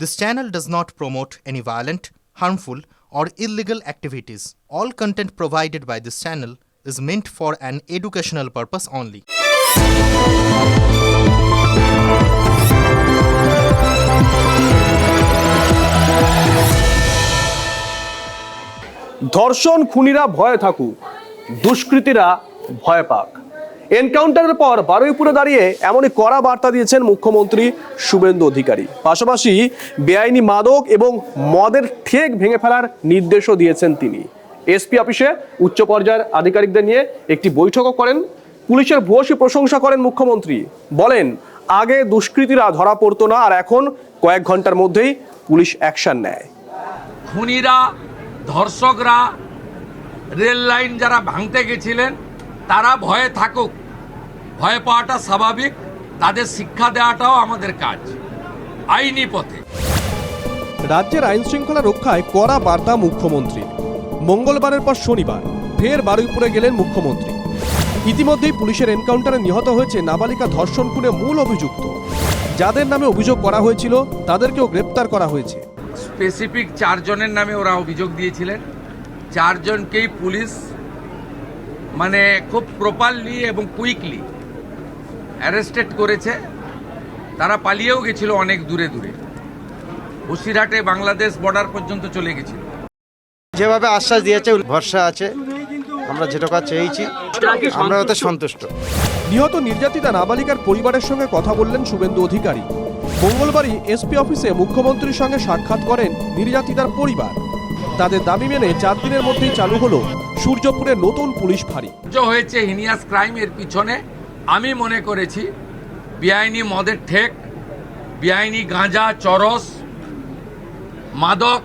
This channel does not promote any violent, harmful, or illegal activities. All content provided by this channel is meant for an educational purpose only. ধর্ষণ খুনিরা ভয়ে থাকুক, দুষ্কৃতীরা ভয় পাক। এনকাউন্টারের পর বারুইপুরে দাঁড়িয়ে এমনই কড়া বার্তা দিয়েছেন মুখ্যমন্ত্রী শুভেন্দু অধিকারী। পাশাপাশি বেআইনি মাদক এবং মদের ঠেক ভেঙে ফেলার নির্দেশও দিয়েছেন তিনি। এসপি অফিসে উচ্চ পর্যায়ের আধিকারিকদের নিয়ে একটি বৈঠকও করেন। পুলিশের ভূয়সী প্রশংসা করেন মুখ্যমন্ত্রী। বলেন, আগে দুষ্কৃতীরা ধরা পড়তো না, আর এখন কয়েক ঘন্টার মধ্যেই পুলিশ অ্যাকশন নেয়। খুনিরা, ধর্ষকরা, রেল লাইন যারা ভাঙতে গেছিলেন তারা ভয়ে থাকুক। ভয় পাওয়াটা স্বাভাবিক, তাদের শিক্ষা দেওয়াটাও আমাদের কাজ আইনি পথে। রাজ্যের আইন শৃঙ্খলা রক্ষায় কড়া বার্তা মুখ্যমন্ত্রী। মঙ্গলবারের পর শনিবার ফের বারুইপুরে গেলেন মুখ্যমন্ত্রী। ইতিমধ্যেই পুলিশের এনকাউন্টারে নিহত হয়েছে নাবালিকা ধর্ষণ খুনে মূল অভিযুক্ত। যাদের নামে অভিযোগ করা হয়েছিল তাদেরকেও গ্রেপ্তার করা হয়েছে। স্পেসিফিক 4 জনের নামে ওরা অভিযোগ দিয়েছিলেন। 4 জনকেই পুলিশ খুব প্রপারলি এবং কুইকলি অ্যারেস্টেড করেছে। তারা পালিয়েও গেছিল অনেক দূরে দূরে, বসিরহাটে বাংলাদেশ বর্ডার পর্যন্ত চলে গেছিল। যেভাবে আশ্বাস দিয়েছে, ভরসা আছে, আমরা যেটা চেয়েছি আমরা ওতে সন্তুষ্ট। নিহত নির্যাতিতা নাবালিকার পরিবারের সঙ্গে কথা বললেন শুভেন্দু অধিকারী। মঙ্গলবারই এসপি অফিসে মুখ্যমন্ত্রীর সঙ্গে সাক্ষাৎ করেন নির্যাতিতার পরিবার। তাদের দাবি মেনে 4 দিনের মধ্যেই চালু হলো সূর্যপুরের নতুন পুলিশ ফাঁড়ি। হয়েছে হিনিয়াস ক্রাইম, এর পিছনে আমি মনে করেছি বেআইনি মদের ঠেক, বেআইনি গাঁজা, চরস, মাদক,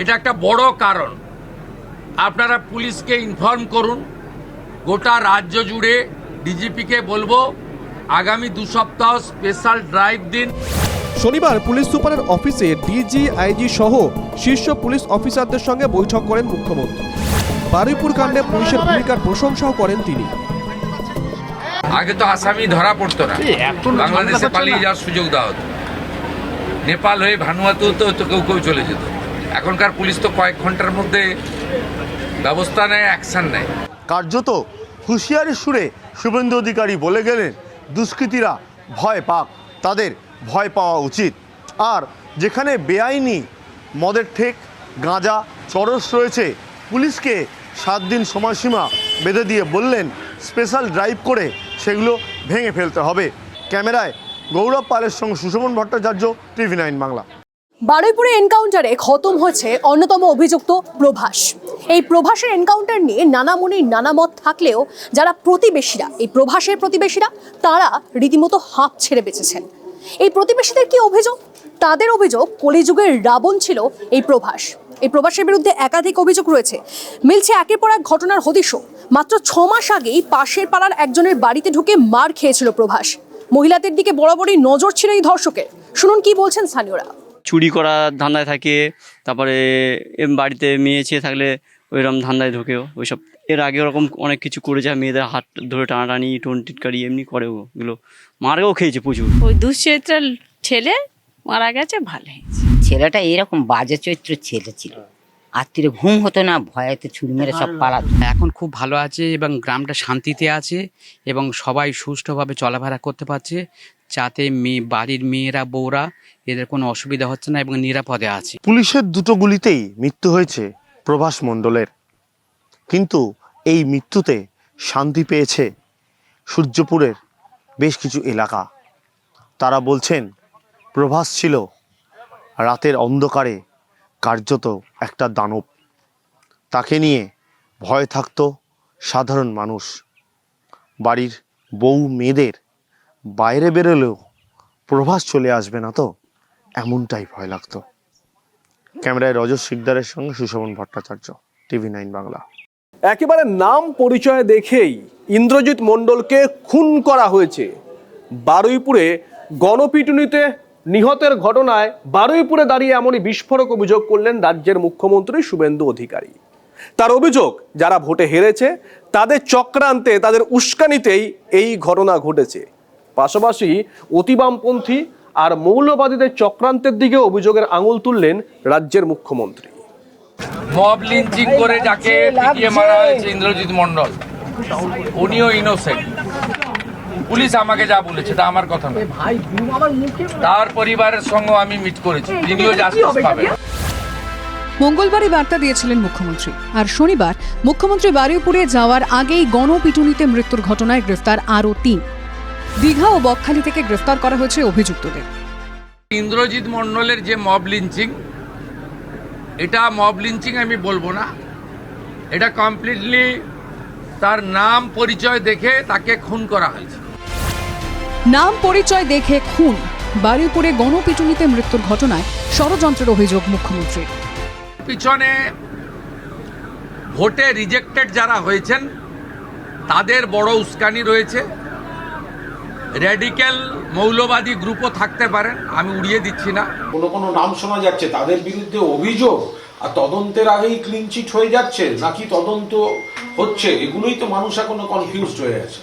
এটা একটা বড় কারণ। আপনারা পুলিশকে ইনফর্ম করুন, গোটা রাজ্য জুড়ে ডিজিপিকে বলবো আগামী 2 সপ্তাহ স্পেশাল ড্রাইভ দিন। শনিবার পুলিশ সুপারের অফিসে ডিজি, আইজি সহ শীর্ষ পুলিশ অফিসারদের সঙ্গে বৈঠক করেন মুখ্যমন্ত্রী। বারুইপুর কাণ্ডে পুলিশের ভূমিকার প্রশংসাও করেন তিনি। আগে তো আসামি ধরা পড়তো না, বাংলাদেশে পালিয়ে যাওয়ার সুযোগ দেওয়া হতো, নেপাল হয়ে ভানুয়াতেও তো কেউ চলে যেত। এখনকার পুলিশ তো কয়েক ঘন্টার মধ্যে ব্যবস্থা নেয়, অ্যাকশন নেয়। কার্যত হুঁশিয়ারি সুরে শুভেন্দু অধিকারী বলে গেলেন, দুষ্কৃতীরা ভয় পাক, তাদের ভয় পাওয়া উচিত। আর যেখানে বেআইনি মদের ঠেক, গাঁজা, চরস রয়েছে, পুলিশকে 7 দিন সময়সীমা বেঁধে দিয়ে বললেন স্পেশাল ড্রাইভ করে সেগুলো ভেঙে ফেলতে হবে। ক্যামেরায় গৌরব পালের সঙ্গে সুশোভন ভট্টাচার্য, TV9 বাংলা। বারুইপুরে এনকাউন্টারে খতম হয়েছে অন্যতম অভিযুক্ত প্রভাস। এই প্রভাসের এনকাউন্টার নিয়ে নানা মনের নানা মত থাকলেও যারা প্রতিবেশীরা, এই প্রভাসের প্রতিবেশীরা, তারা রীতিমতো হাঁপ ছেড়ে বেঁচেছেন। এই প্রতিবেশীদের কি অভিযোগ? তাদের অভিযোগ, কলিযুগের রাবণ ছিল এই প্রভাস। এই প্রভাসের বিরুদ্ধে একাধিক অভিযোগ রয়েছে, মিলছে একের পর এক ঘটনার হদিশও। মাত্র 6 মাস আগেই পাশের পাড়ার একজনের বাড়িতে ঢুকে মার খেয়েছিল প্রভাস। মহিলাদের দিকে বরাবরই নজর ছিল এই ধর্ষকের। শুনুন কি বলছেন স্থানীয়রা। চুরি করার ধান্দায় থাকে, তারপরে বাড়িতে মেয়ে ছেলে থাকলে ওইরকম ধান্দায় ঢোকেও। ওইসব এর আগে ওরকম অনেক কিছু করেছে, মেয়েদের হাত ধরে টানাটানি, টোন টিটকারি এমনি করে। ওগুলো মারও খেয়েছে প্রচুর। ওই দুশ্চরিত্র ছেলে মারা গেছে, ভালো হয়েছে। ছেলেটা এরকম বাজে চরিত্র ছেলে ছিল, আত্মীয় ঘুম হতো না, ভয়েতে ছুরি মেরে সব পালাতো। এখন খুব ভালো আছে এবং গ্রামটা শান্তিতে আছে এবং সবাই সুষ্ঠুভাবে চলাফেরা করতে পারছে, যাতে বাড়ির মেয়েরা, বউরা, এদের কোনো অসুবিধা হচ্ছে না এবং নিরাপদে আছে। পুলিশের 2টো গুলিতেই মৃত্যু হয়েছে প্রভাস মণ্ডলের, কিন্তু এই মৃত্যুতে শান্তি পেয়েছে সূর্যপুরের বেশ কিছু এলাকা। তারা বলছেন প্রভাস ছিল রাতের অন্ধকারে কার্যত একটা দানব। তাকে নিয়ে ভয় থাকতো সাধারণ মানুষ। বাড়ির বউ মেয়েদের বাইরে বেরোলেও প্রভাস চলে আসবে না তো, এমনটাই ভয় লাগতো। ক্যামেরায় রজত শিকদারের সঙ্গে সুশোভন ভট্টাচার্য, TV9 বাংলা। একেবারে নাম পরিচয় দেখেই ইন্দ্রজিৎ মণ্ডলকে খুন করা হয়েছে। বারুইপুরে গণপিটুনিতে নিহতের ঘটনায় বারুইপুরে দাঁড়িয়ে এমনই বিস্ফোরক অভিযোগ করলেন রাজ্যের মুখ্যমন্ত্রী শুভেন্দু অধিকারী। তার অভিযোগ, যারা ভোটে হেরেছে তাদের চক্রান্তে, তাদের উস্কানিতেই এই ঘটনা ঘটেছে। পাশাপাশি অতিবামপন্থী আর মৌলবাদীদের চক্রান্তের দিকে অভিযোগের আঙুল তুললেন রাজ্যের মুখ্যমন্ত্রী। মব লিঞ্চিং করে যাকে পিটিয়ে মারা হয়েছে ইন্দ্রজিৎ মণ্ডল, উনিও ইনোসেন্ট। পুলিশ আমাকে যা বলেছে তা আমার কথা নয়, তার পরিবারের সঙ্গে আমি মিট করেছি, তিনিও জাস্টিস পাবেন। মঙ্গলবারই বার্তা দিয়েছিলেন মুখ্যমন্ত্রী, আর শনিবার মুখ্যমন্ত্রী বারুইপুরে যাওয়ার আগেই গণপিটুনিতে মৃত্যুর ঘটনায় গ্রেফতার আরও 3। দীঘা ও বকখালি থেকে গ্রেফতার করা হয়েছে অভিযুক্তদের। ইন্দ্রজিৎ মণ্ডলের যে মব লিঞ্চিং, এটা মব লিঞ্চিং আমি বলবো না, এটা কমপ্লিটলি তার নাম পরিচয় দেখে তাকে খুন করা হয়েছে। নাম পরিচয় দেখে খুন, বারুইপুরে গণপিটুনিতে মৃত্যুর ঘটনায় ষড়যন্ত্রের অভিযোগ মুখ্যমন্ত্রীর। পিছনে ভোটে রিজেক্টেড যারা হয়েছেন তাদের বড় উস্কানি রয়েছে। র্যাডিক্যাল মৌলবাদী গ্রুপও থাকতে পারেন, আমি উড়িয়ে দিচ্ছি না। কোনো নাম শোনা যাচ্ছে তাদের বিরুদ্ধে অভিযোগ, আর তদন্তের আগেই ক্লিন চিট হয়ে যাচ্ছে নাকি তদন্ত হচ্ছে, এগুলোই তো মানুষ এখনো কনফিউজড হয়ে আছে।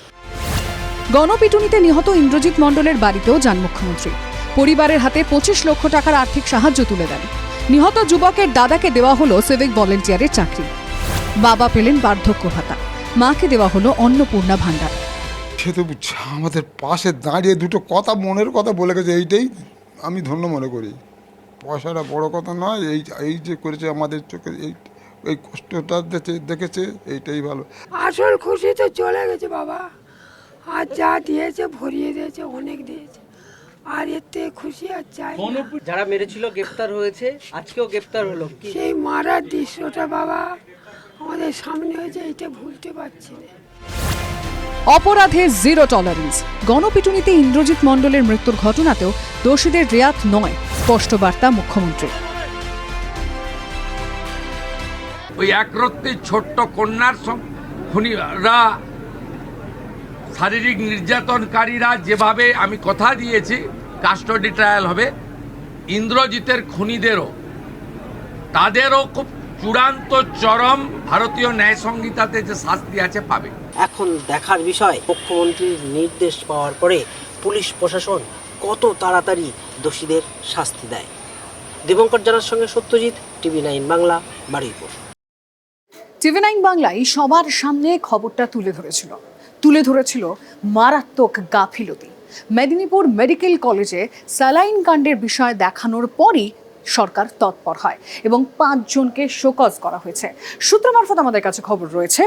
গণপিটুনিতে নিহত ইন্দ্রজিৎ মণ্ডলের বাড়িতেও যান মুখ্যমন্ত্রী। পরিবারের হাতে 25 লক্ষ টাকার আর্থিক সাহায্য তুলে দেন। নিহত যুবকের দাদাকে দেওয়া হলো সিভিক ভলেন্টিয়ারের চাকরি, বাবা পেলেন বার্ধক্য ভাতা, মাকে দেওয়া হলো অন্নপূর্ণা ভাণ্ডার। সে তো আমাদের পাশে দাঁড়িয়ে দুটো কথা, মনের কথা বলে গেছে, এইটাই আমি ধন্য মনে করি। পয়সাটা বড় কথা নয়, এই যে করেছে আমাদের চোখে, এই কষ্টটা দেখেছে, এইটাই ভালো। আসল খুশি তো চলে গেছে বাবা, আর যা দিয়েছে ভরিয়ে দিয়েছে, অনেক দিয়েছে, আর এতে খুশি আর চাই। যারা মেরেছিল গ্রেফতার হয়েছে, আজকেও গ্রেফতার হলো। সেই মারার দৃশ্যটা বাবা আমাদের সামনে হয়েছে, এইটা ভুলতে পারছি না। অপরাধে জিরো টলারেন্স। গণপিটুনিতে ইন্দ্রজিৎ মণ্ডলের মৃত্যুর ঘটনাতেও দোষীদের রেয়াত নয়, স্পষ্ট বার্তা মুখ্যমন্ত্রী। ওই একরত্তি ছোট্ট কন্যার খুনিরা, শারীরিক নির্যাতনকারীরা যেভাবে আমি কথা দিয়েছি কাস্টডি ট্রায়াল হবে, ইন্দ্রজিতের খুনিদেরও তাদেরও খুব চূড়ান্ত চরম ভারতীয় ন্যায় সংহিতাতে যে শাস্তি আছে পাবে। এখন দেখার বিষয় মুখ্যমন্ত্রীর নির্দেশ পাওয়ার পরে পুলিশ প্রশাসন কত তাড়াতাড়ি দোষীদের শাস্তি দেয়। দেবঙ্কর জানার সঙ্গে সত্যজিৎ, TV9 বাংলা, বারুইপুর। TV9 বাংলায় সবার সামনে খবরটা তুলে ধরেছিল মারাত্মক গাফিলতি। মেদিনীপুর মেডিকেল কলেজে স্যালাইন কাণ্ডের বিষয় দেখানোর পরই সরকার তৎপর হয় এবং 5 জনকে শোকজ করা হয়েছে। সূত্র মারফত আমাদের কাছে খবর রয়েছে,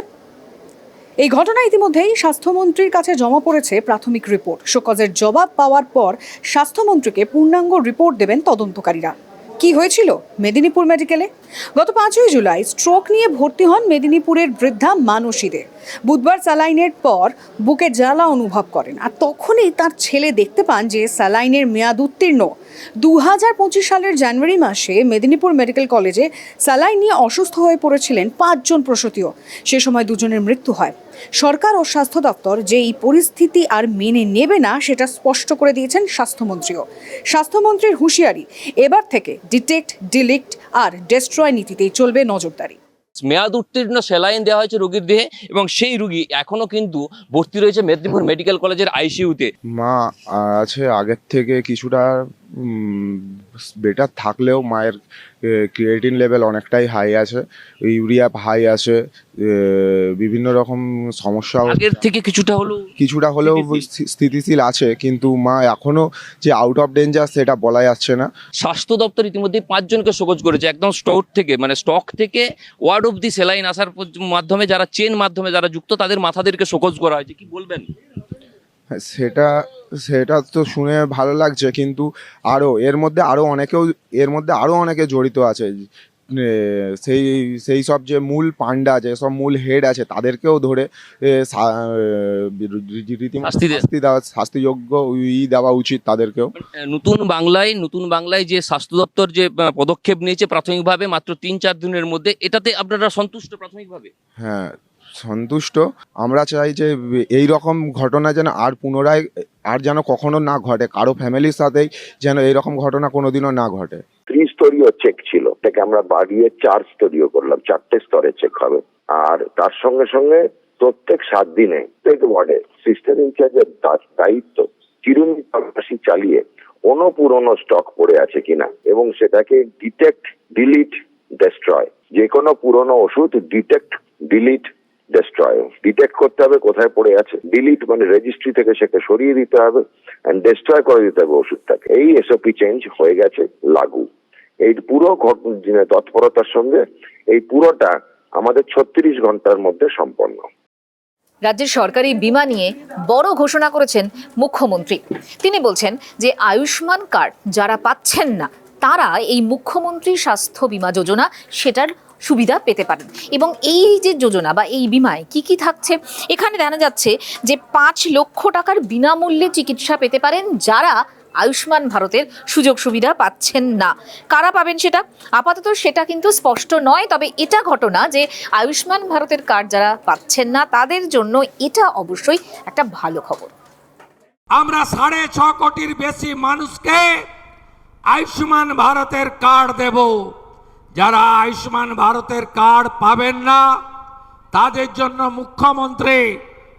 এই ঘটনা ইতিমধ্যেই স্বাস্থ্যমন্ত্রীর কাছে জমা পড়েছে প্রাথমিক রিপোর্ট। শোকজের জবাব পাওয়ার পর স্বাস্থ্যমন্ত্রীকে পূর্ণাঙ্গ রিপোর্ট দেবেন তদন্তকারীরা। কি হয়েছিল মেদিনীপুর মেডিকেলে? গত 5ই জুলাই স্ট্রোক নিয়ে ভর্তি হন মেদিনীপুরের বৃদ্ধা মানসী দে। বুধবার স্যালাইনের পর বুকে জ্বালা অনুভব করেন, আর তখনই তার ছেলে দেখতে পান যে স্যালাইনের মেয়াদ উত্তীর্ণ। 2025 সালের জানুয়ারি মাসে মেদিনীপুর মেডিকেল কলেজে স্যালাইন নিয়ে অসুস্থ হয়ে পড়েছিলেন 5 জন প্রসূতিও। সে সময় 2 জনের মৃত্যু হয়। সরকার ও স্বাস্থ্য দপ্তর যে এই পরিস্থিতি আর মেনে নেবে না সেটা স্পষ্ট করে দিয়েছেন স্বাস্থ্যমন্ত্রীও। স্বাস্থ্যমন্ত্রীর হুঁশিয়ারি, এবার থেকে ডিটেক্ট, ডিলিট আর ডেস্ট্রয় নীতিতেই চলবে নজরদারি। মেয়াদ উত্তীর্ণ স্যালাইন দেওয়া হয়েছে রোগীর দেহে এবং সেই রোগী এখনো কিন্তু ভর্তি রয়েছে মেদিনীপুর মেডিকেল কলেজের আইসিইউতে। মা আছে আগের থেকে কিছুটা বেটার থাকলেও মায়ের ক্রিয়েটিন লেভেল অনেকটাই হাই আছে, ইউরিয়া হাই আছে, বিভিন্ন রকম সমস্যা আগের থেকে কিছুটা হলেও স্থিতিশীল আছে, কিন্তু মা এখনো যে আউট অফ ডেঞ্জার সেটা বলা যাচ্ছে না। স্বাস্থ্য দপ্তর ইতিমধ্যে 5 জনকে শোকজ করেছে, একদম স্টক থেকে ওয়ার্ড অফ দি স্যালাইন আসার মাধ্যমে যারা চেন মাধ্যমে যারা যুক্ত তাদের মাথাদেরকে শোকজ করা হয়েছে। কি বলবেন? সেটা তো শুনে ভালো লাগছে, কিন্তু এর মধ্যে আরো অনেকে জড়িত আছে। সেই সব যে মূল পান্ডা, যে সব মূল হেড আছে তাদেরকেও ধরে শাস্তিযোগ্য দেওয়া উচিত তাদেরকেও। নতুন বাংলায় যে স্বাস্থ্য দপ্তর যে পদক্ষেপ নিয়েছে প্রাথমিকভাবে মাত্র 3-4 দিনের মধ্যে, এটাতে আপনারা সন্তুষ্ট প্রাথমিকভাবে? হ্যাঁ, সন্তুষ্ট। আমরা চাই যে এই রকম ঘটনা যেন পুনরায় যেন কখনো না ঘটে, কারো ফ্যামিলির সাথেই যেন এইরকম ঘটনা কোনোদিনও না ঘটে। 3-স্তরীয় চেক ছিল, এটাকে আমরা বাড়িয়ে 4-স্তরীয় করলাম, 4টে স্তরে চেক হবে। আর তার সঙ্গে সঙ্গে প্রত্যেক 7 দিনে প্রত্যেক ওয়ার্ডে সিস্টার ইনচার্জের দায়িত্ব চিরুনি তল্লাশি চালিয়ে কোনো পুরনো স্টক পড়ে আছে কিনা এবং সেটাকে ডিটেক্ট, ডিলিট, ডেস্ট্রয়। যে কোনো পুরনো ওষুধ ডিটেক্ট, ডিলিট, ডেস্ট্রয়। ডিটেক্ট করতে হবে কোথায় পড়ে আছে, ডিলিট মানে রেজিস্ট্রি থেকে সেটা সরিয়ে দিতে হবে, এন্ড ডেস্ট্রয় করে দিতে হবে ওষুধটাকে। এই এসওপি চেঞ্জ হয়ে গেছে লাগু। এই পুরো তৎপরতার সঙ্গে এই পুরোটা আমাদের 36 ঘন্টার মধ্যে সম্পন্ন। রাজ্যের সরকারি বীমা নিয়ে বড় ঘোষণা করেছেন মুখ্যমন্ত্রী। তিনি বলছেন যে আয়ুষ্মান কার্ড যারা পাচ্ছেন না তারা এই মুখ্যমন্ত্রী স্বাস্থ্য বীমা যোজনা সেটার সুবিধা পেতে পারেন। এবং এই যে যোজনা বা এই বিমায় কি কি থাকছে, এখানে জানা যাচ্ছে যে 5 লক্ষ টাকার বিনামূল্যে চিকিৎসা পেতে পারেন যারা আয়ুষ্মান ভারতের সুযোগ সুবিধা পাচ্ছেন না। কারা পাবেন সেটা আপাতত সেটা কিন্তু স্পষ্ট নয়, তবে এটা ঘটনা যে আয়ুষ্মান ভারতের কার্ড যারা পাচ্ছেন না তাদের জন্য এটা অবশ্যই একটা ভালো খবর। আমরা 6.5 কোটির বেশি মানুষকে আয়ুষ্মান ভারতের কার্ড দেব। যারা আয়ুষ্মান ভারতের কার্ড পাবেন না তাদের জন্য মুখ্যমন্ত্রী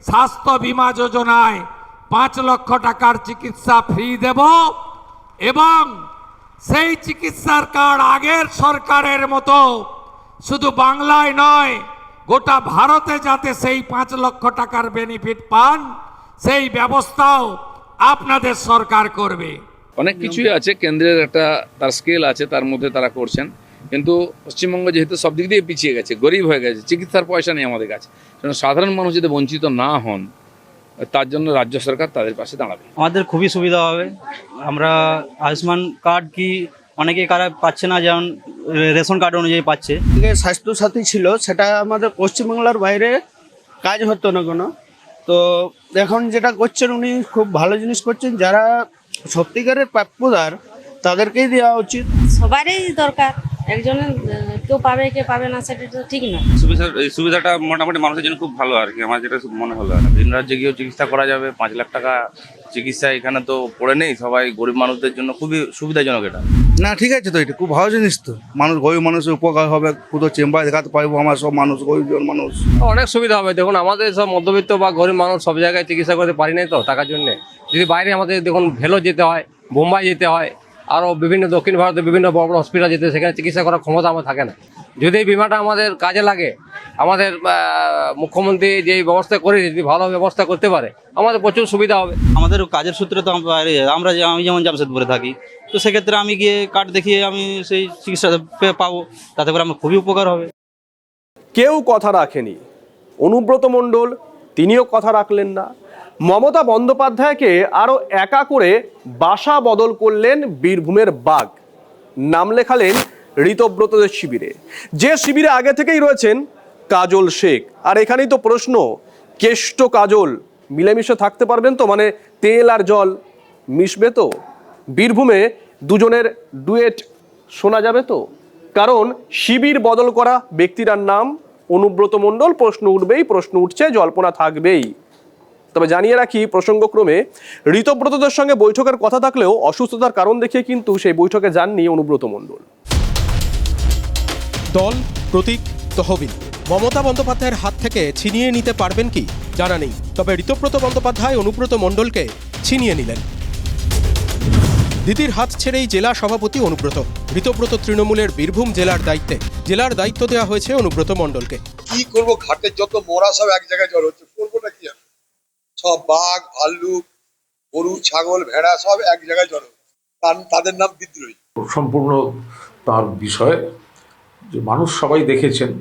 স্বাস্থ্য বীমা যোজনায় 5 লক্ষ টাকার চিকিৎসা ফ্রি দেব এবং সেই চিকিৎসার কার্ড আগের সরকারের মতো শুধু বাংলায় নয় গোটা ভারতে যাতে সেই 5 লক্ষ টাকার বেনিফিট পান সেই ব্যবস্থাও আপনাদের সরকার করবে। অনেক কিছুই আছে, কেন্দ্রের একটা তার স্কেল আছে, তার মধ্যে তারা করছেন। কিন্তু পশ্চিমবঙ্গ যেহেতু সব দিক দিয়ে পিছিয়ে গেছে, গরিব হয়ে গেছে, চিকিৎসার পয়সা নেই আমাদের কাছে, সাধারণ মানুষ যদি বঞ্চিত না হন তার জন্য রাজ্য সরকার তাদের পাশে দাঁড়াবে। আমাদের খুবই সুবিধা হবে। আমরা আয়ুষ্মান কার্ড কি অনেকে কারা পাচ্ছে না, যেমন রেশন কার্ড অনুযায়ী পাচ্ছে। স্বাস্থ্য সাথী ছিল, সেটা আমাদের পশ্চিমবাংলার বাইরে কাজ হতো না কোনো। তো এখন যেটা করছেন উনি খুব ভালো জিনিস করছেন। যারা সত্যিকারের প্রাপ্যদার তাদেরকেই দেওয়া উচিত। সবারই দরকার, একজনের কেউ পাবে কে পাবে না সেটা তো ঠিক না। সুবিধাটা মোটামুটি মানুষের জন্য খুব ভালো আর কি, আমার যেটা মনে হলো। ভিন রাজ্যে গিয়েও চিকিৎসা করা যাবে, 5 লাখ টাকা চিকিৎসা এখানে তো পড়ে নেই। সবাই গরিব মানুষদের জন্য খুবই সুবিধাজনক এটা। না ঠিক আছে, তো এটা খুব ভালো জিনিস। তো মানুষ, গরিব মানুষের উপকার হবে, পুরো চেম্বার দেখাতে পারবো আমার সব মানুষ, গরিব মানুষ। অনেক সুবিধা হবে। দেখুন আমাদের সব মধ্যবিত্ত বা গরিব মানুষ সব জায়গায় চিকিৎসা করতে পারি নাই তো টাকার জন্য। যদি বাইরে আমাদের দেখুন ভেলোর যেতে হয়, বোম্বাই যেতে হয়, আরও বিভিন্ন দক্ষিণ ভারতের বিভিন্ন বড় বড় হসপিটাল যেতে, সেখানে চিকিৎসা করার ক্ষমতা আমার থাকে না। যদি এই বিমাটা আমাদের কাজে লাগে, আমাদের মুখ্যমন্ত্রী যেই ব্যবস্থা করে যদি ভালো ব্যবস্থা করতে পারে আমাদের প্রচুর সুবিধা হবে। আমাদের কাজের সূত্রে তো আমি যেমন জামশেদপুরে থাকি, তো সেক্ষেত্রে আমি গিয়ে কার্ড দেখিয়ে আমি সেই চিকিৎসা পাবো, তাতে করে আমার খুবই উপকার হবে। কেউ কথা রাখেনি, অনুব্রত মণ্ডল তিনিও কথা রাখলেন না। মমতা বন্দ্যোপাধ্যায়কে আরও একা করে বাসা বদল করলেন বীরভূমের বাঘ। নাম লেখালেন ঋতব্রতদের শিবিরে, যে শিবিরে আগে থেকেই রয়েছেন কাজল শেখ। আর এখানেই তো প্রশ্ন, কেষ্ট কাজল মিলেমিশে থাকতে পারবেন তো? মানে তেল আর জল মিশবে তো? বীরভূমে দুজনের ডুয়েট শোনা যাবে তো? কারণ শিবির বদল করা ব্যক্তিরার নাম অনুব্রত মণ্ডল। প্রশ্ন উঠবেই, প্রশ্ন উঠছে, জল্পনা থাকবেই। তবে জানিয়ে রাখি প্রসঙ্গক্রমে, ঋতব্রতদের সঙ্গে বৈঠকের কথা থাকলেও অসুস্থতার কারণ দেখিয়ে কিন্তু সেই বৈঠকে যাননি অনুব্রত মণ্ডল। দল, প্রতীক, তহবিল মমতা বন্দ্যোপাধ্যায়ের হাত থেকে ছিনিয়ে নিতে পারবেন কি জানা নেই। তবে ঋতব্রত বন্দ্যোপাধ্যায় অনুব্রত মণ্ডলকে ছিনিয়ে নিলেন। দিদির হাত ছেড়েই জেলা সভাপতি অনুব্রত। ঋতব্রত তৃণমূলের বীরভূম জেলার দায়িত্বে, জেলার দায়িত্ব দেওয়া হয়েছে অনুব্রত মণ্ডলকে। কি করবো, ঘাটের যত মোরা সব এক জায়গায় জড় হচ্ছে, করবোটা কি? সব বাঘ, ভাল্লুক, গরু, ছাগল, ভেড়া সব এক জায়গায় জড়ো, তাদের নাম বিদ্রোহী। সম্পূর্ণ তার বিষয় যে মানুষ সবাই দেখেছেন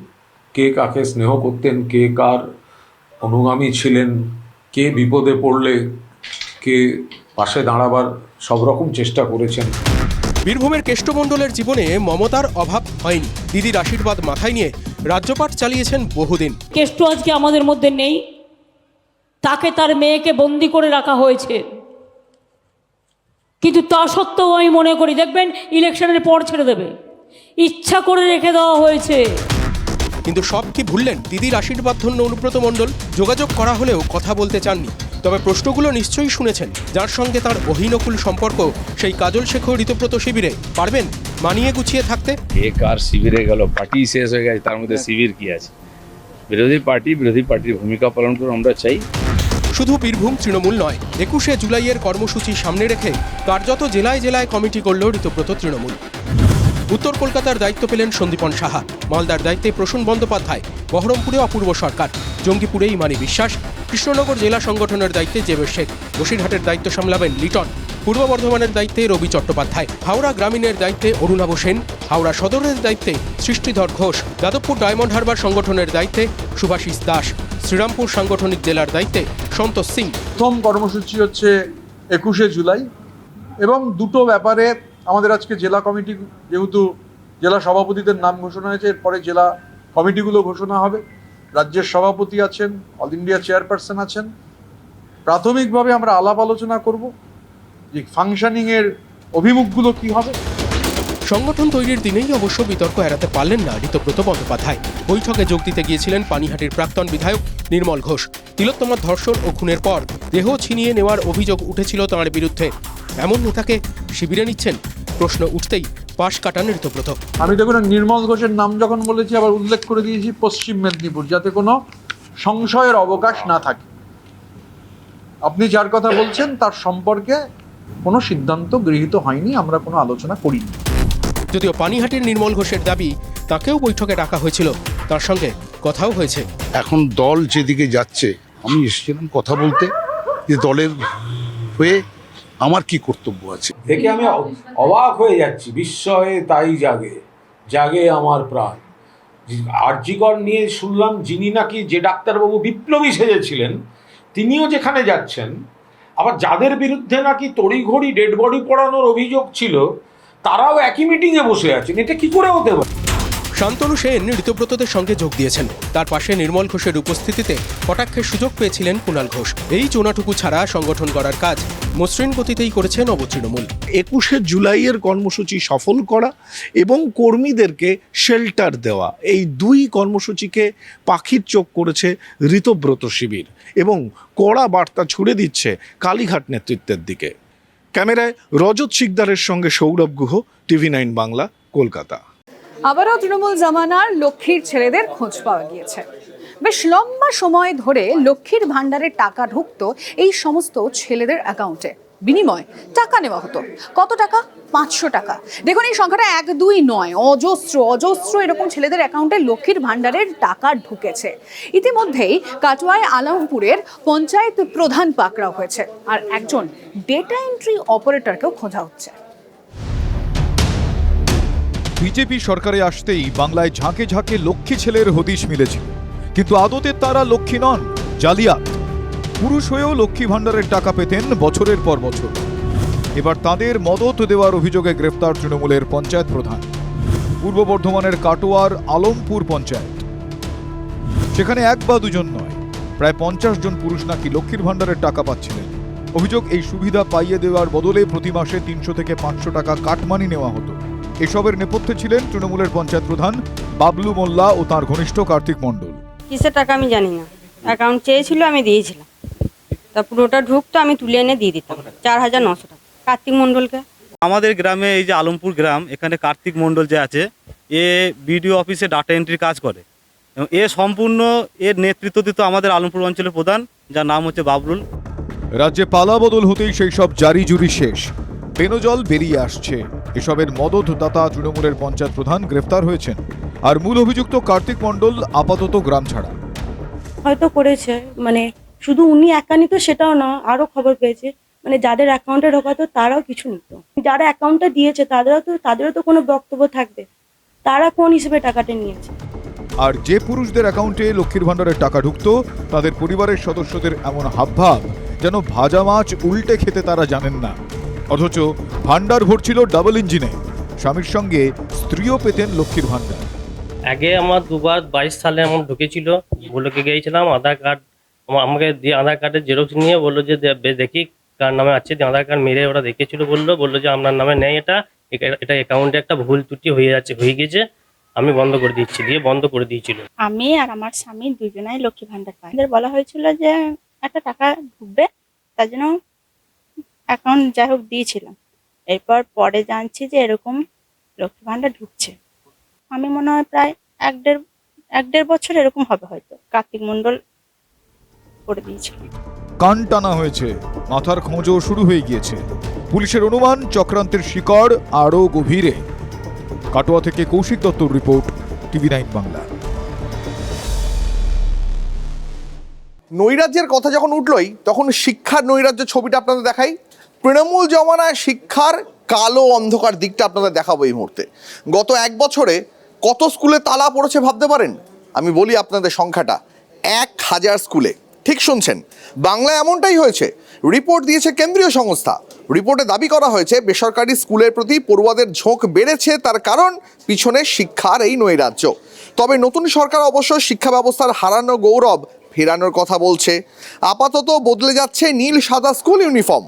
কে কাকে স্নেহ করতেন, কে কার অনুগামী ছিলেন, কে বিপদে পড়লে কে পাশে দাঁড়াবার সব রকম চেষ্টা করেছেন। বীরভূমের কেষ্টমণ্ডলের জীবনে মমতার অভাব হয়নি। দিদির আশীর্বাদ মাথায় নিয়ে রাজ্যপাট চালিয়েছেন বহুদিন। কেষ্ট আজকে আমাদের মধ্যে নেই, তাকে তার মেয়েকে বন্দি করে রাখা হয়েছে, কিন্তু তা সত্ত্বেও আমি মনে করি দেখবেন ইলেকশনের পর ছেড়ে দেবে, ইচ্ছা করে রেখে দেওয়া হয়েছে। কিন্তু সব কি ভুললেন দিদির আশীর্বাদ ধন্য অনুব্রত মণ্ডল? যোগাযোগ করা হলেও কথা বলতে চাননি। তবে প্রশ্নগুলো নিশ্চয়ই শুনেছেন, যার সঙ্গে তার অহিনকুল সম্পর্ক সেই কাজল শেখ ঋতব্রত শিবিরে পারবেন মানিয়ে গুছিয়ে থাকতে? কে কার শিবিরে গেল, পার্টি শেষ হয়ে গেছে, তার মধ্যে শিবির কি আছে? বিরোধী পার্টির ভূমিকা পালন করে আমরা চাই। শুধু বীরভূম তৃণমূল নয়, 21শে জুলাইয়ের কর্মসূচি সামনে রেখে কার্যত জেলায় জেলায় কমিটি করল ঋতব্রত তৃণমূল। উত্তর কলকাতার দায়িত্ব পেলেন সন্দীপন সাহা, মালদার দায়িত্বে প্রসূন বন্দ্যোপাধ্যায়, বহরমপুরে অপূর্ব সরকার, জঙ্গিপুরে ইমানি বিশ্বাস, কৃষ্ণনগর জেলা সংগঠনের দায়িত্বে জেবের শেখ, বসিরহাটের দায়িত্ব সামলাবেন লিটন, পূর্ব বর্ধমানের দায়িত্বে রবি চট্টোপাধ্যায়, হাওড়া গ্রামীণের দায়িত্বে অরুণাভ সেন, হাওড়া সদরের দায়িত্বে সৃষ্টিধর ঘোষ, যাদবপুর ডায়মন্ড হারবার সংগঠনের দায়িত্বে সুভাষিস দাস, শ্রীরামপুর সাংগঠনিক জেলার দায়িত্বে সন্তোষ সিং। প্রথম কর্মসূচি হচ্ছে 21শে জুলাই এবং দুটো ব্যাপারে আমাদের আজকে জেলা কমিটি, যেহেতু জেলা সভাপতিদের নাম ঘোষণা হয়েছে, এরপরে জেলা কমিটিগুলো ঘোষণা হবে। রাজ্যের সভাপতি আছেন, অল ইন্ডিয়া চেয়ারপারসন আছেন। প্রাথমিকভাবে আমরা আলাপ আলোচনা করব যে ফাংশনিংয়ের অভিমুখগুলো কি হবে। সংগঠন তৈরির দিনেই অবশ্য বিতর্ক এড়াতে পারলেন না ঋতব্রত বন্দ্যোপাধ্যায়। বৈঠকে যোগ দিতে গিয়েছিলেন পানিহাটির প্রাক্তন বিধায়ক নির্মল ঘোষ। তিলোত্তমার ধর্ষণ ও খুনের পর দেহ ছিনিয়ে নেওয়ার অভিযোগ উঠেছিল তাঁর বিরুদ্ধে। এমন নেতাকে শিবিরে নিচ্ছেন, প্রশ্ন উঠতেই পাশ কাটান ঋতব্রত। আমি দেখুন নির্মল ঘোষের নাম যখন বলেছি আবার উল্লেখ করে দিয়েছি পশ্চিম মেদিনীপুর, যাতে কোনো সংশয়ের অবকাশ না থাকে। আপনি যার কথা বলছেন তার সম্পর্কে কোনো সিদ্ধান্ত গৃহীত হয়নি, আমরা কোনো আলোচনা করিনি। যদিও পানিহাটির নির্মল ঘোষের দাবি তাকেও বৈঠকে ডাকা হয়েছিল, তার সঙ্গে কথাও হয়েছে। এখন দল যেদিকে যাচ্ছে, আমি এসেছিলাম কথা বলতে যে দলের হয়ে আমার কি কর্তব্য আছে। দেখে আমি অবাক হয়ে যাচ্ছি, বিস্ময়ে তাই জাগে জাগে আমার প্রাণ। আরজিকর নিয়ে শুনলাম যিনি নাকি যে ডাক্তারবাবু বিপ্লবী সেজেছিলেন, তিনিও যেখানে যাচ্ছেন, আবার যাদের বিরুদ্ধে নাকি তড়িঘড়ি ডেড বডি পড়ানোর অভিযোগ ছিল তারাও একই মিটিংয়ে বসে আছেন। এটা কি করে হতে পারে? শান্তনু সেন ঋতব্রতদের সঙ্গে যোগ দিয়েছেন। তার পাশে নির্মল ঘোষের উপস্থিতিতে কটাক্ষের সুযোগ পেয়েছিলেন কুণাল ঘোষ। এই জোনাটুকু ছাড়া সংগঠন করার কাজ মসৃণ গতিতেই করেছে নবতৃণমূল। 21শে জুলাইয়ের কর্মসূচি সফল করা এবং কর্মীদেরকে শেল্টার দেওয়া, এই দুই কর্মসূচিকে পাখির চোখ করেছে ঋতব্রত শিবির এবং কড়া বার্তা ছুড়ে দিচ্ছে কালীঘাট নেতৃত্বের দিকে। ক্যামেরায় রজত শিকদারের সঙ্গে সৌরভ গুহ, TV9 বাংলা, কলকাতা। আবারও তৃণমূল জামানার লক্ষ্মীর ছেলেদের খোঁজ পাওয়া গিয়েছে। বেশ লম্বা সময় ধরে লক্ষ্মীর ভাণ্ডারের টাকা ঢুকতো এই সমস্ত ছেলেদের অ্যাকাউন্টে, বিনিময়ে টাকা নেওয়া হতো। কত টাকা? 500 টাকা। দেখুন এই সংখ্যাটা 1-2 নয়, অজস্র অজস্র এরকম ছেলেদের অ্যাকাউন্টে লক্ষ্মীর ভাণ্ডারের টাকা ঢুকেছে। ইতিমধ্যেই কাটোয়ায় আলমপুরের পঞ্চায়েত প্রধান পাকড়াও হয়েছে, আর একজন ডেটা এন্ট্রি অপারেটরকেও খোঁজা হচ্ছে। বিজেপি সরকারে আসতেই বাংলায় ঝাঁকে ঝাঁকে লক্ষ্মী ছেলের হদিশ মিলেছিল, কিন্তু আদতে তারা লক্ষ্মী নন, জালিয়াত। পুরুষ হয়েও লক্ষ্মী ভাণ্ডারের টাকা পেতেন বছরের পর বছর। এবার তাদের মদত দেওয়ার অভিযোগে গ্রেফতার তৃণমূলের পঞ্চায়েত প্রধান। পূর্ব বর্ধমানের কাটোয়ার আলমপুর পঞ্চায়েত। সেখানে এক বা দুজন নয়, প্রায় 50 জন পুরুষ নাকি লক্ষ্মীর ভাণ্ডারের টাকা পাচ্ছিলেন। অভিযোগ, এই সুবিধা পাইয়ে দেওয়ার বদলে প্রতি মাসে 300 থেকে 500 টাকা কাটমানি নেওয়া হতো। এসবের নেপথ্যে ছিলেন তৃণমূলের পঞ্চায়েত প্রধান বাবলু মোল্লা ও তার ঘনিষ্ঠ কার্তিক মণ্ডল। কিসের টাকা আমি জানি না, অ্যাকাউন্ট চেয়েছিল আমি দিয়েছিলাম, তা পুরোটা ঢুকতো আমি তুলে এনে দিয়ে দিতাম 4900 টাকা কার্তিক মণ্ডলকে। আমাদের গ্রামে এই যে আলমপুর গ্রাম, এখানে কার্তিক মণ্ডল যে আছে, এ বিডিও অফিসে ডাটা এন্ট্রির কাজ করে এবং এ সম্পূর্ণ এর নেতৃত্ব দিত আমাদের আলমপুর অঞ্চলের প্রধান, যার নাম হচ্ছে বাবলুল। রাজ্যে পালা বদল হতেই সেই সব জারি জুরি শেষ, পেনজল বেরিয়ে আসছে। এসবের মদতদাতা তৃণমূলের পঞ্চায়েত প্রধান গ্রেফতার হয়েছেন, আর মূল অভিযুক্ত কার্তিক মণ্ডল আপাতত গ্রাম ছাড়া। হয়তো করেছে, মানে শুধু উনি একা নিত সেটাও না, আরও খবর পেয়েছে, মানে যাদের অ্যাকাউন্টে ঢোকাতো তারাও কিছু নিত। যারা অ্যাকাউন্টটা দিয়েছে তাদেরও তো কোনো বক্তব্য থাকবে, তারা কোন হিসেবে টাকাটা নিয়েছে। আর যে পুরুষদের অ্যাকাউন্টে লক্ষ্মীর ভাণ্ডারের টাকা ঢুকতো, তাদের পরিবারের সদস্যদের এমন হাবভাব যেন ভাজা মাছ উল্টে খেতে তারা জানেন না। অথচ ভাণ্ডার ভরছিল ডাবল ইঞ্জিনে। স্বামীর সঙ্গে স্ত্রীও পেতেন লক্ষ্মীর ভাণ্ডার। আগে আমার 2022 সালে আমার ঢুকেছিল, বলোকে গিয়েছিলাম আধার কার্ড আমাকে দিয়ে, আধার কার্ডের জেরক্স নিয়ে বললো যে দেখি কার নামে আছে, যে আধার কার্ড মেরে ওরা দেখেছিল, বললো যে আপনার নামে নেই, এটা অ্যাকাউন্টে একটা ভুল ত্রুটি হয়ে গেছে, আমি বন্ধ করে দিচ্ছি, দিয়ে বন্ধ করে দিয়েছিল। আমি আর আমার স্বামী দুজনাই লক্ষ্মী ভাণ্ডার পাই। বলা হয়েছিল যে একটা টাকা ঢুকবে, তার জন্য অ্যাকাউন্ট যাই হোক দিয়েছিলাম। এরপর পরে জানছি যে এরকম লক্ষ্মী ভাণ্ডার ঢুকছে। আমি মনে হয় প্রায় এক দেড় বছর এরকম হবে হয়তো, কার্তিক মণ্ডল করে দিয়েছিল। কান টানা হয়েছে, মাথার খোঁজও শুরু হয়ে গিয়েছে। পুলিশের অনুমান চক্রান্তের শিকড় আরও গভীরে। কাটোয়া থেকে কৌশিক দত্তর রিপোর্ট, TV9 বাংলা। নৈরাজ্যের কথা যখন উঠলই তখন শিক্ষার নৈরাজ্য ছবিটা আপনাদের দেখাই। তৃণমূল জমানায় শিক্ষার কালো অন্ধকার দিকটা আপনাদের দেখাবো এই মুহূর্তে। গত 1 বছরে কত স্কুলে তালা পড়েছে ভাবতে পারেন? আমি বলি আপনাদের সংখ্যাটা, 1000 স্কুলে। ঠিক শুনছেন, বাংলায় এমনটাই হয়েছে। রিপোর্ট দিয়েছে কেন্দ্রীয় সংস্থা। রিপোর্টে দাবি করা হয়েছে বেসরকারি স্কুলের প্রতি পড়ুয়াদের ঝোঁক বেড়েছে, তার কারণ পিছনে শিক্ষার এই নৈরাজ্য। তবে নতুন সরকার অবশ্য শিক্ষা ব্যবস্থার হারানো গৌরব ফেরানোর কথা বলছে। আপাতত বদলে যাচ্ছে নীল সাদা স্কুল ইউনিফর্ম।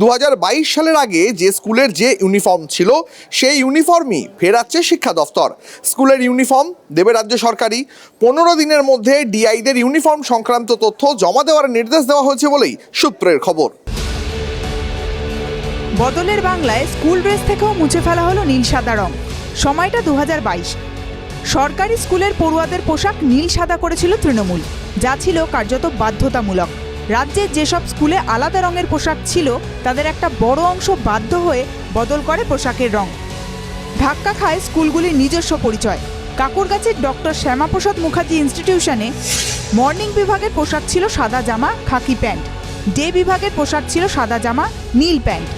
2022 সালের আগে যে স্কুলের যে ইউনিফর্ম ছিল সেই ইউনিফর্মই ফেরাচ্ছে শিক্ষা দফতর। স্কুলের ইউনিফর্ম দেবে রাজ্য সরকারই। 15 দিনের মধ্যে ডিআইদের ইউনিফর্ম সংক্রান্ত তথ্য জমা দেওয়ার নির্দেশ দেওয়া হয়েছে বলেই সূত্রের খবর। বদলের বাংলায় স্কুল ড্রেস থেকেও মুছে ফেলা হলো নীল সাদা রং। সময়টা 2022। সরকারি স্কুলের পড়ুয়াদের পোশাক নীল সাদা করেছিল তৃণমূল, যা ছিল কার্যত বাধ্যতামূলক। রাজ্যের যেসব স্কুলে আলাদা রঙের পোশাক ছিল তাদের একটা বড় অংশ বাধ্য হয়ে বদল করে পোশাকের রং। ধাক্কা খায় স্কুলগুলির নিজস্ব পরিচয়। কাকুরগাছির ডক্টর শ্যামাপ্রসাদ মুখার্জি ইনস্টিটিউশনে মর্নিং বিভাগের পোশাক ছিল সাদা জামা খাকি প্যান্ট, ডে বিভাগের পোশাক ছিল সাদা জামা নীল প্যান্ট।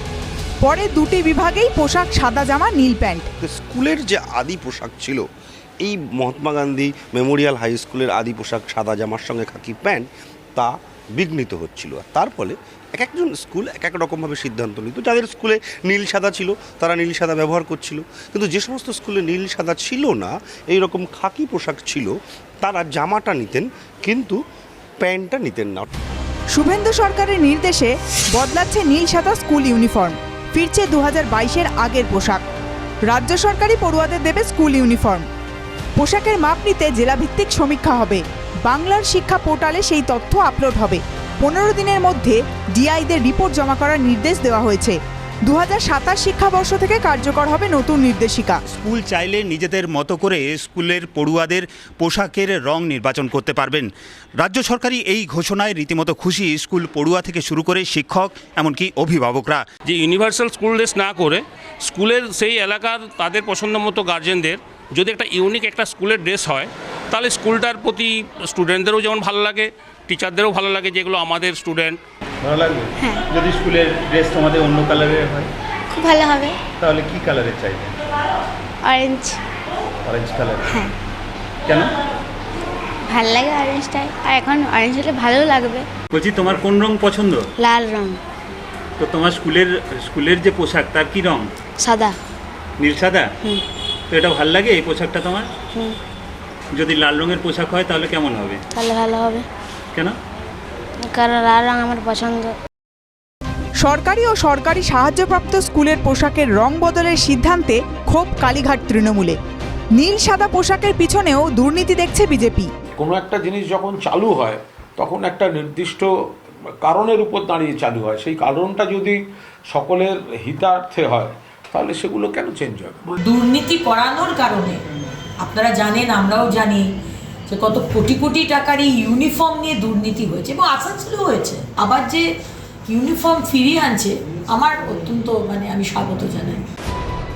পরে দুটি বিভাগেই পোশাক সাদা জামা নীল প্যান্ট। স্কুলের যে আদি পোশাক ছিল, এই মহাত্মা গান্ধী মেমোরিয়াল হাই স্কুলের আদি পোশাক সাদা জামার সঙ্গে খাকি প্যান্ট, তা বিঘ্নিত হচ্ছিল। আর তার ফলে এক একজন স্কুল এক এক রকমভাবে সিদ্ধান্ত নিত। যাদের স্কুলে নীল সাদা ছিল তারা নীল সাদা ব্যবহার করছিল, কিন্তু যে সমস্ত স্কুলে নীল সাদা ছিল না, এই রকম খাকি পোশাক ছিল, তারা জামাটা নিতেন কিন্তু প্যান্টটা নিতেন না। শুভেন্দু সরকারের নির্দেশে বদলাচ্ছে নীল সাদা স্কুল ইউনিফর্ম, ফিরছে 2022-এর আগের পোশাক। রাজ্য সরকারই পড়ুয়াদের দেবে স্কুল ইউনিফর্ম। পোশাকের মাপ নিতে জেলাভিত্তিক সমীক্ষা হবে। বাংলার শিক্ষা পোর্টালে সেই তথ্য আপলোড হবে। 15 দিনের মধ্যে ডিআইদের রিপোর্ট জমা করার নির্দেশ দেওয়া হয়েছে। 2027 শিক্ষাবর্ষ থেকে কার্যকর হবে নতুন নির্দেশিকা। স্কুল চাইলে নিজেদের মতো করে স্কুলের পড়ুয়াদের পোশাকের রং নির্বাচন করতে পারবেন। রাজ্য সরকারি এই ঘোষণায় রীতিমতো খুশি স্কুল পড়ুয়া থেকে শুরু করে শিক্ষক এমনকি অভিভাবকরা। যে ইউনিভার্সাল স্কুল ড্রেস না করে স্কুলের সেই এলাকার তাদের পছন্দ মতো গার্জেনদের যদি একটা ইউনিক একটা স্কুলের ড্রেস হয়, তাহলে স্কুলটার প্রতি স্টুডেন্টদেরও যেমন ভালো লাগে, টিচারদেরও ভালো লাগে, যেগুলো আমাদের স্টুডেন্ট। ভালো লাগবে? হ্যাঁ। যদি স্কুলের ড্রেস তোমাদের অন্য কালারের হয় খুব ভালো হবে। তাহলে কি কালারের চাইবে? অরেঞ্জ। Orange colour? হ্যাঁ। কেন? ভালো লাগে অরেঞ্জটাই, আর এখন অরেঞ্জ হলে ভালো লাগবে। বলছি তোমার কোন রং পছন্দ? লাল রং। তো তোমার স্কুলের যে পোশাক তার কি রং? সাদা। নীল সাদা? তো এটা ভালো লাগে এই পোশাকটা তোমার? যদি লাল রঙের পোশাক হয় তাহলে কেমন হবে? তাহলে ভালো হবে। কেন? কারণ লাল রং আমার পছন্দ। সরকারি ও সরকারি সাহায্যপ্রাপ্ত স্কুলের পোশাকের রং বদলের সিদ্ধান্তে ক্ষোভ কালীঘাট তৃণমূলে। নীল সাদা পোশাকের পিছনেও দুর্নীতি দেখছে বিজেপি। কোনো একটা জিনিস যখন চালু হয় তখন একটা নির্দিষ্ট কারণের উপর দাঁড়িয়ে চালু হয়। সেই কারণটা যদি সকলের হিতার্থে হয় তাহলে সেগুলো কেন চেঞ্জ হবে? দুর্নীতি করানোর কারণে আপনারা জানেন, আমরাও জানি যে কত কোটি কোটি টাকার এই ইউনিফর্ম নিয়ে দুর্নীতি হয়েছে এবং আসানসোলেও হয়েছে। আবার যে ইউনিফর্ম ফিরিয়ে আনছে, আমার অত্যন্ত আমি স্বাগত জানাই।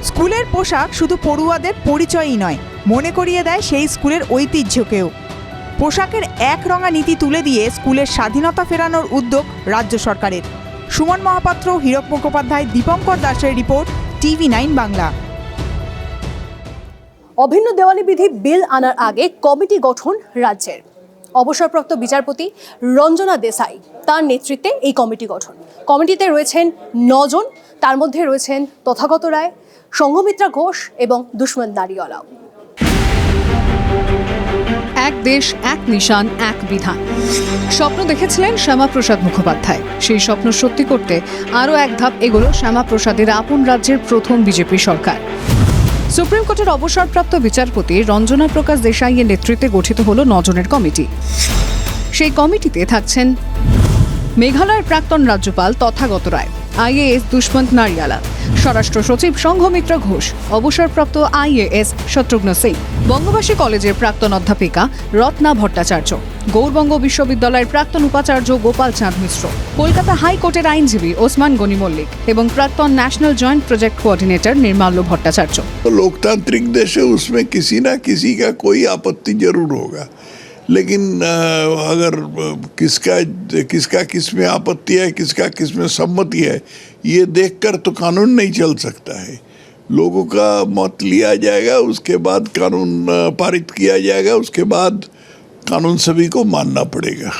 স্কুলের পোশাক শুধু পড়ুয়াদের পরিচয়ই নয়, মনে করিয়ে দেয় সেই স্কুলের ঐতিহ্যকেও। পোশাকের এক রঙা নীতি তুলে দিয়ে স্কুলের স্বাধীনতা ফেরানোর উদ্যোগ রাজ্য সরকারের। সুমন মহাপাত্র, হীরক মুখোপাধ্যায়, দীপঙ্কর দাসের রিপোর্ট, TV9 বাংলা। অভিন্ন দেওয়ানি বিধি বিল আনার আগে কমিটি গঠন রাজ্যের। অবসরপ্রাপ্ত বিচারপতি রঞ্জনা দেসাই, তার নেতৃত্বে এই কমিটি গঠন। কমিটিতে রয়েছেন 9 জন, তার মধ্যে রয়েছেন তথাগত রায়, সংঘমিত্রা ঘোষ এবং দুষ্মন্ত নারিওয়ালাও। এক দেশ, এক নিশান, এক বিধান স্বপ্ন দেখেছিলেন শ্যামাপ্রসাদ মুখোপাধ্যায়। সেই স্বপ্ন সত্যি করতে আরও এক ধাপ এগোলো শ্যামাপ্রসাদের আপন রাজ্যের প্রথম বিজেপি সরকার। সুপ্রিম কোর্টের অবসরপ্রাপ্ত বিচারপতি রঞ্জনা প্রকাশ দেসাইয়ের নেতৃত্বে গঠিত হলো 9 জনের কমিটি। সেই কমিটিতে থাকছেন মেঘালয়ের প্রাক্তন রাজ্যপাল তথাগত রায়, আইএএস দুষ্মন্ত নারিয়ালা, স্বরাষ্ট্র সচিব সংঘমিত্র ঘোষ, অবসরপ্রাপ্ত আইএএস শত্রুঘ্ন সিং, বঙ্গবাসী কলেজের প্রাক্তন অধ্যাপিকা রত্না ভট্টাচার্য, গৌরবঙ্গ বিশ্ববিদ্যালয়ের প্রাক্তন উপাচার্য গোপাল চাঁদ মিশ্র, কলকাতা হাইকোর্টের আইনজীবী ওসমান গনি মল্লিক এবং প্রাক্তন ন্যাশনাল জয়েন্ট প্রজেক্ট কোঅর্ডিনেটর निर्माल्य भट्टाचार्य। लोकतांत्रिक देश है, उसमें किसी ना किसी का कोई आपत्ति जरूर होगा, लेकिन अगर किसका किस में आपत्ति है, किसका किस में सम्मति है, ये देखकर तो कानून नहीं चल सकता है। लोगों का मत लिया जाएगा, उसके बाद कानून पारित किया जाएगा, उसके बाद कानून सभी को मानना पड़ेगा।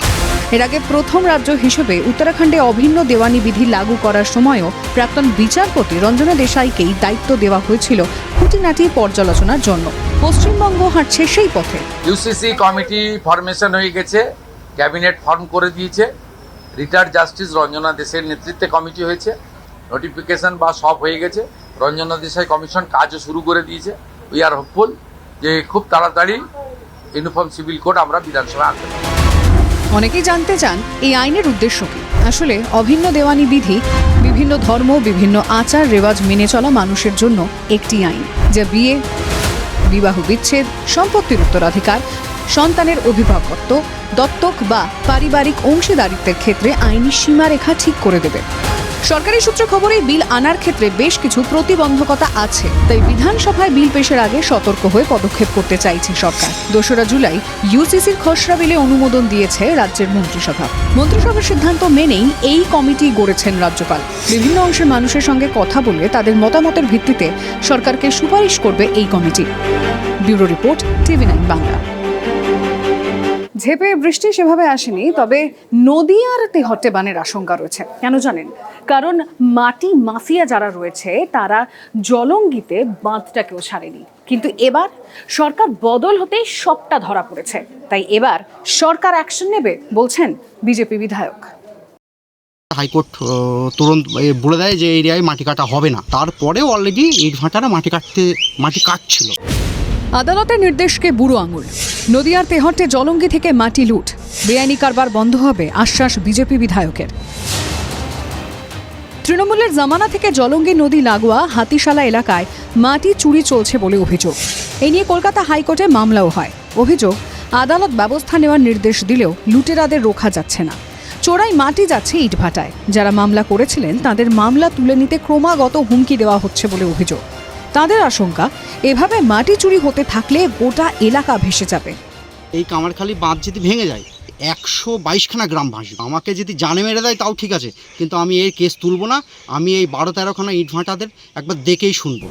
এর আগে প্রথম রাজ্য হিসেবে উত্তরাখণ্ডে অভিন্ন দেওয়ানি বিধি লাগু করার সময়ও প্রাক্তন বিচারপতি রঞ্জনা দেশাইকেই দায়িত্ব দেওয়া হয়েছিল খুঁটিনাটি পর্যালোচনার জন্য। পশ্চিমবঙ্গ হাঁটছে সেই পথে। ইউসিসি কমিটি ফরমেশন হয়ে গেছে, ক্যাবিনেট ফর্ম করে দিয়েছে, রিটায়ার্ড জাস্টিস রঞ্জনা দেশের নেতৃত্বে কমিটি হয়েছে, নোটিফিকেশন বা সব হয়ে গেছে, রঞ্জনা দেশাই কমিশন কাজও শুরু করে দিয়েছে। উই আর হোপফুল যে খুব তাড়াতাড়ি ইউনিফর্ম সিভিল কোড আমরা বিধানসভায় আনতে পারব। অনেকেই জানতে চান এই আইনের উদ্দেশ্য কি। আসলে অভিন্ন দেওয়ানি বিধি বিভিন্ন ধর্ম, বিভিন্ন আচার রেওয়াজ মেনে চলা মানুষের জন্য একটি আইন, যা বিয়ে, বিবাহ বিচ্ছেদ, সম্পত্তির উত্তরাধিকার, সন্তানের অভিভাবকত্ব, দত্তক বা পারিবারিক অংশীদারিত্বের ক্ষেত্রে আইনি সীমারেখা ঠিক করে দেবে। সরকারি সূত্রে খবর, এই বিল আনার ক্ষেত্রে বেশ কিছু প্রতিবন্ধকতা আছে, তাই বিধানসভায় বিল পেশের আগে সতর্ক হয়ে পদক্ষেপ করতে চাইছে সরকার। 2রা জুলাই ইউসিসির খসড়া বিলে অনুমোদন দিয়েছে রাজ্যের মন্ত্রিসভা। মন্ত্রিসভার সিদ্ধান্ত মেনেই এই কমিটি গড়েছেন রাজ্যপাল। বিভিন্ন অংশের মানুষের সঙ্গে কথা বলে তাদের মতামতের ভিত্তিতে সরকারকে সুপারিশ করবে এই কমিটি। Bureau report, TV9 Bangla. ঝেঁপে বৃষ্টি সেভাবে আসেনি, তবে নদীয়ার তেহট্টে বানের আশঙ্কা রয়েছে। কেন জানেন? কারণ মাটি মাফিয়া যারা রয়েছে তারা জলঙ্গিতে বাঁধটাকেও ছাড়েনি। কিন্তু এবার সরকার বদল হতেই সবটা ধরা পড়েছে, তাই এবার সরকার অ্যাকশন নেবে বলছেন বিজেপি বিধায়ক। হাইকোর্ট তুরন্ত বলে দেয় যে এরিয়ায় মাটি কাটা হবে না, তারপরেও অলরেডি ইটভাটারা মাটি কাটছিল। আদালতের নির্দেশকে বুড়ো আঙুল। নদিয়ার তেহট্টে জলঙ্গি থেকে মাটি লুট, বেআইনি কারবার বন্ধ হবে আশ্বাস বিজেপি বিধায়কের। তৃণমূলের জামানা থেকে জলঙ্গি নদী লাগোয়া হাতিশালা এলাকায় মাটি চুরি চলছে বলে অভিযোগ। এ নিয়ে কলকাতা হাইকোর্টে মামলাও হয়। অভিযোগ, আদালত ব্যবস্থা নেওয়ার নির্দেশ দিলেও লুটেরাদের রোখা যাচ্ছে না। চোরাই মাটি যাচ্ছে ইটভাটায়। যারা মামলা করেছিলেন তাদের মামলা তুলে নিতে ক্রমাগত হুমকি দেওয়া হচ্ছে বলে অভিযোগ। তাদের আশঙ্কা, এভাবে মাটি চুরি হতে থাকলে গোটা এলাকা ভেসে যাবে। এই কামারখালি বাঁধ যদি ভেঙে যায় 122খানা গ্রাম ভাসবে। আমাকে যদি জানে মেরে দেয় তাও ঠিক আছে, কিন্তু আমি এই কেস তুলব না। আমি এই 12-13খানা ইটভাটাদের একবার দেখেই শুনবো।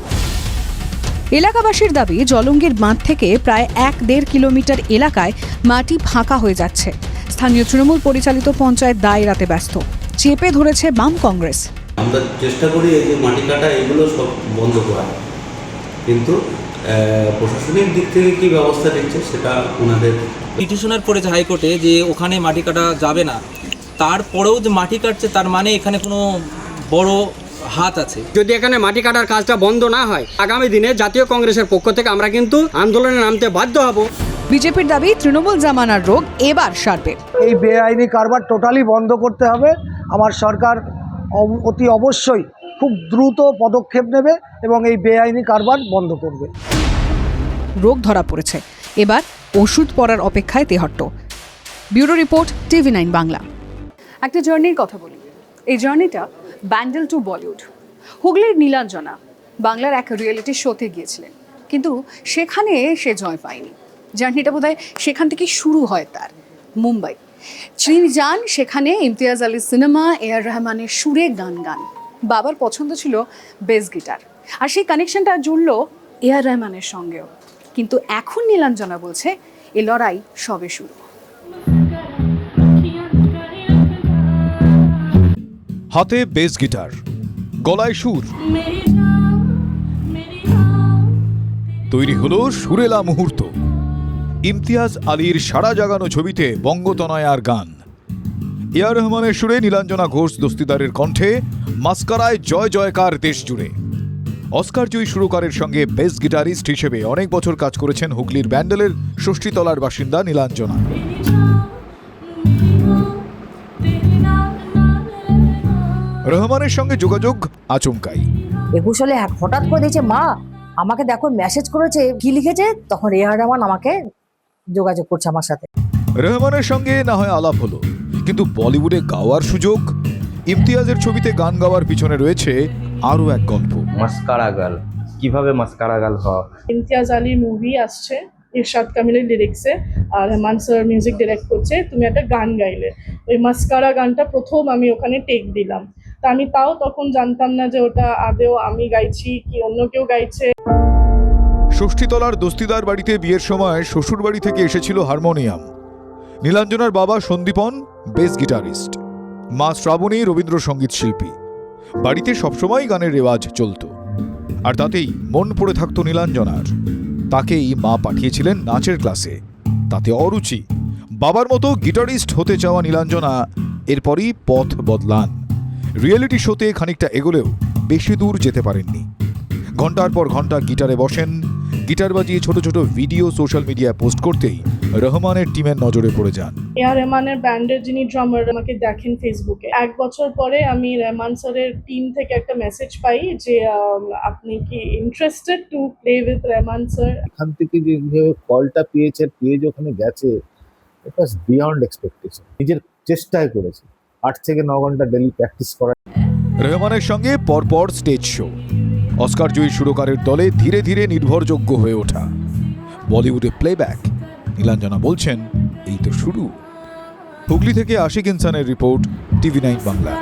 এলাকাবাসীর দাবি, জলঙ্গির বাঁধ থেকে প্রায় 1-1.5 কিলোমিটার এলাকায় মাটি ফাঁকা হয়ে যাচ্ছে। স্থানীয় তৃণমূল পরিচালিত পঞ্চায়েত দায় এড়াতে ব্যস্ত। চেপে ধরেছে বাম কংগ্রেস। আমরা চেষ্টা করি এই যে মাটি কাটা এগুলো সব বন্ধ করা, কিন্তু প্রশাসনিক দিক থেকে কি ব্যবস্থা নিচ্ছে সেটা ওনাদের। পিটিশনের পড়েছে হাইকোর্টে যে ওখানে মাটি কাটা যাবে না, তারপরেও যে মাটি কাটছে তার মানে এখানে কোনো বড় হাত আছে। যদি এখানে মাটি কাটার কাজটা বন্ধ না হয়, আগামী দিনে জাতীয় কংগ্রেসের পক্ষ থেকে আমরা কিন্তু আন্দোলনে নামতে বাধ্য হব। বিজেপির দাবি, তৃণমূল জামানার রোগ এবার সারবে। এই বেআইনি কারবার টোটালি বন্ধ করতে হবে। আমার সরকার অতি অবশ্যই খুব দ্রুত পদক্ষেপ নেবে এবং এই বেআইনি কারবার বন্ধ করবে। রোগ ধরা পড়েছে, এবার ওষুধ পড়ার অপেক্ষায় Tehatta. Bureau report, TV9 Bangla. একটা জার্নির কথা বলি। এই জার্নিটা ব্যান্ডেল টু বলিউড। হুগলির নীলাঞ্জনা বাংলার এক রিয়েলিটি শোতে গিয়েছিলেন, কিন্তু সেখানে সে জয় পায়নি। জার্নিটা বোধহয় সেখান থেকে শুরু হয় তার। মুম্বাই তিনি যান, সেখানে ইমতিয়াজ আলীর সিনেমা, এআর রহমানের সুরে গান। বাবার পছন্দ ছিল বেস গিটার, আর সেই কানেকশনটা জুড়ল এআর রহমানের সঙ্গেও। কিন্তু এখন নীলাঞ্জনা বলছে এ লড়াই সবে শুরু। হাতে বেস গিটার, গলায় সুর, তৈরি হলো সুরেলা মুহূর্ত। ইমতিয়াজ আলীর সারা জাগানো ছবিতে বঙ্গতনয়ার গান, এআর রহমানের সুরে নীলাঞ্জনা ঘোষ দস্তিদারের কণ্ঠে মাস্কারায় জয় জয়কার দেশ জুড়ে। অস্কারজয়ী সুরকারের সঙ্গে বেস গিটারিস্ট হিসেবে অনেক বছর কাজ করেছেন হুগলির ব্যান্ডেলের ষষ্ঠীতলার বাসিন্দা নীলাঞ্জনা। রহমানের সঙ্গে যোগাযোগ আচমকাই। 21 সালে হঠাৎ করে দিয়েছে, মা আমাকে দেখো মেসেজ করেছে, কি লিখেছে, তখন রেহান রহমান আমাকে যোগাযোগ করছে আমার সাথে। রহমানের সঙ্গে না হয় আলাপ হলো, কিন্তু বলিউডে গাওয়ার সুযোগ? ইমতিয়াজের ছবিতে গান গাওয়ার পিছনে রয়েছে আরও এক গল্প। মাস্কারা গার্ল, কিভাবে মাস্কারা গার্ল হওয়া? ইমতিয়াজ আলীর মুভি আসছে ইরশাদ কামিলের লিরিক্সে, আর রহমান স্যার মিউজিক ডিরেক্ট করছে। তুমি একটা গান গাইলে, ওই মাস্কারা গানটা প্রথম আমি ওখানে টেক দিলাম। তা আমি তাও তখন জানতাম না যে ওটা আদেও আমি গাইছি কি অন্য কেউ গাইছে। ষষ্ঠীতলার দস্তিদার বাড়িতে বিয়ের সময় শ্বশুর বাড়ি থেকে এসেছিল হারমোনিয়াম। নীলাঞ্জনার বাবা সন্দীপন বেস গিটারিস্ট, মা শ্রাবণী রবীন্দ্রসঙ্গীত শিল্পী। বাড়িতে সবসময় গানের রেওয়াজ চলত, আর তাতেই মন পড়ে থাকতো নীলাঞ্জনার। তাকেই মা পাঠিয়েছিলেন নাচের ক্লাসে, তাতে অরুচি। বাবার মতো গিটারিস্ট হতে চাওয়া নীলাঞ্জনা এরপরই পথ বদলান। রিয়েলিটি শোতে খানিকটা এগোলেও বেশি দূর যেতে পারেননি। ঘন্টার পর ঘন্টা গিটারে বসেন, গিটার বাজিয়ে ছোট ছোট ভিডিও সোশ্যাল মিডিয়ায় পোস্ট করতেই রহমানের টিমের নজরে পড়ে যান। রহমানের ব্যান্ডের যিনি ড্রামার আমাকে দেখেন ফেসবুকে। 1 বছর পরে আমি রহমান স্যারের টিম থেকে একটা মেসেজ পাই যে আপনি কি interested to play with Rahman sir. এখান থেকে যে কলটা পেয়েছে, পেয়ে ওখানে গেছে, ইট ওয়াজ বিয়ন্ড এক্সপেকটেশন। নিজের চেষ্টায় করেছে, 8 থেকে 9 ঘন্টা ডেলি প্র্যাকটিস করা। রহমানের সঙ্গে পরপর স্টেজ শো, অস্কার জয়ী সুরকারের দলে ধীরে ধীরে নির্ভরযোগ্য হয়ে ওঠা, বলিউডে প্লেব্যাক। নীলাঞ্জনা বলছেন এই তো শুরু। হুগলি থেকে আশিক ইনসানের রিপোর্ট, TV9 বাংলা।